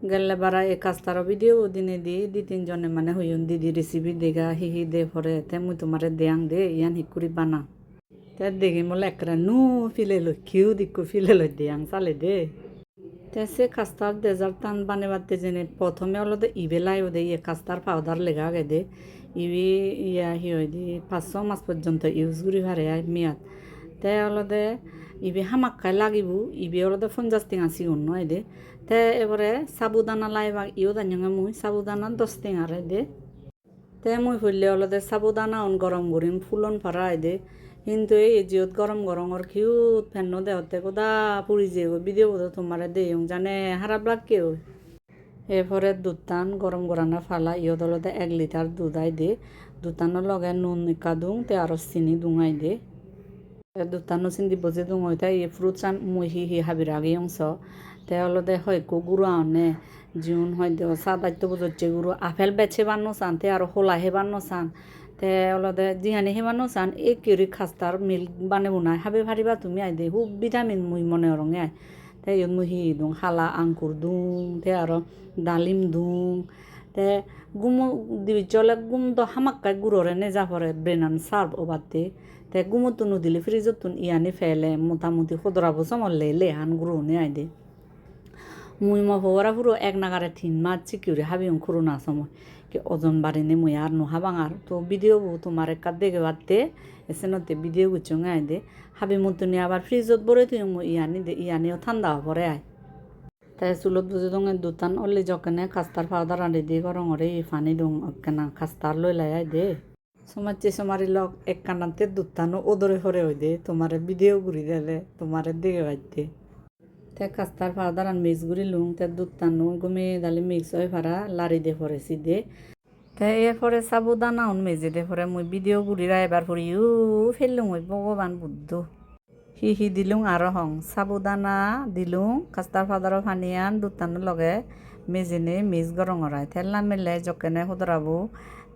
গেলে বারা এই কাস্তারও ভিডিও দিনে দি তিনজনে মানে হইন দিদি রেসিপি দেগা হি দে পরে তে মুই তোমারে দেয়াং দে ইয়ান হিকুরি বানা তে দেখি মোলে একরা নু ফিলে লই কিউ দিকু ফিলে লই দেয়াং চালে দে তে সে কাস্তার ডেজার্ট টান বানাবাতে জেনে প্রথমে হলো ইবেলাই দে ইয়ে কাস্তার পাউডার লেগা গে দে ইবি ইয়া হি হয় দি 500 মাস পর্যন্ত ইউজ করি পারে মেয়াদ তে হলো দে ইবি হামাক্কাই লাগিব ইবি হলো 50 টিঙা সিগুন নয় দে তে এবারে সাবুদানা লাইবা ইও জানিয়ে মুই সাবুদানা 10 টিঙা রে দে তে মুই ফুললে হলো সাবুদানা অন গরম করিম ফুলন ফারাই দে কিন্তু এই জিওত গরম গরমর কিউত ফেন্ন দেহতে কোদা পুরি যে ভিডিও তোমারে দেই জানে হারাপ লাগকেও এরপরে দুধটান গরম গরানা ফালা ইয়ত হলো 1 লিটার দুধ আই দে দুধটানোর লগে নুন নিকা দুং তে আরো চিনি দুঙাই দে দুধটানো চিনি বজে দুং হইতা এই ফ্রুটস মুই হি হাবির আগে অংশ তে হলো হয়কো গুঁড়ো আনে জিউন হয় দে সাদাইতো বুঝছে গুঁড়ো আপেল বেছে বানো চান তে আরো হোলা হে বানো চান তে হলো জিহানি হে বানো চান এই কিউরি খাস্তার মিল্ক বানাবো না হাবে ভারিবা তুমি আই দে খুব ভিটামিন মুই মনে রঙে আয় তে ইয়ন মুই হি দুং হালা আঙ্কুর দুং তে আরো ডালিম দুং তে গুমো দিবি চলে গুম তো হামাক্কাই গুড়রে নে যা পরে ব্রেনান সার্ভ ওবাতে তে গুমতো নদিলে ফ্রিজত তুন ইয়ানি ফেলে মোটামুটি খদরাবো সমলে লেহান গুঁড়ো নে আই দে মুই মহরা পুরো 1 নাগারে 3 মাস চিকিউরে হাবিং খুরো না সময় কি ওজন বাড়িনি মুই আর নোহাবাঙার তো ভিডিও তোমার একা দেখে বাদতে এসেনতে ভিডিও গুচং আই দে হাবি মতনি আবার ফ্রিজত বরে তুই ইয়ানি দে ইয়ানিও ঠান্ডা পরে আয় তাই চুলত বুঝে দং দুটান অলি জকেনে খাস্তার পাউডার আনি দি গরমরে ফানি দং কেনা খাস্তার লই লাই আই দে সমাজে সমারি লগ এক কানাতে দুটানো ওদরে হরে হই দে তোমারে ভিডিও ঘুরি দেলে তোমারে দেখে বাইতে তে কাস্তার পাউডার আর মিক্স গুড়ি লুং তে দুধ টানো গুমে দালি মিক্স হয়ে ফারা লারি দে পরেছি দে তে এরপরে সাবুদানা অন মেজে দে পরে মুই ভিডিও গুড়িরা এবার পরে ফেললুম ওই ভগবান বুদ্ধ হি দিলুং আরো হং সাবুদানা দিলুং কাস্তার পাউডারও ফানিয়ান দুধ টানো লগে মেজেনে মিক্স গরম হরাই তেল মেলে জকেনে সদরাবো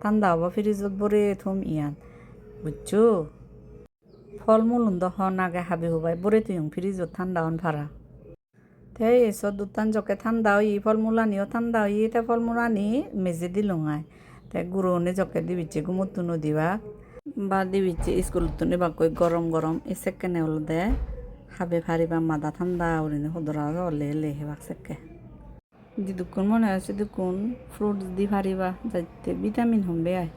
ঠান্ডা হবো ফ্রিজত ভরে থম ইয়ান বুঝছো ফলমূল হন আগে হাবি হবাই ভরে তুই ফ্রিজত ঠান্ডা হন ফারা তে এসব দুটান জকে ঠান্ডা হই ফলমূল আনিও ঠান্ডা হই তে ফলমূল আনি মেজে দিলুং আয় তে গুঁড়োনে জকে দিবিচ্ছে গুমতো নদিবা বা দিবিচ্ছে স্কুলত নিবা কই গরম গরম এ সেকেন্ডে হলো দে হাবে ফারিবা মাদা ঠান্ডা উড়িনে সদরা হলে লেহেবাক সেকে দিদুকুন মনে আছে দুকুন ফ্রুটস দি ফারিবা যাইতে ভিটামিন হবে আয়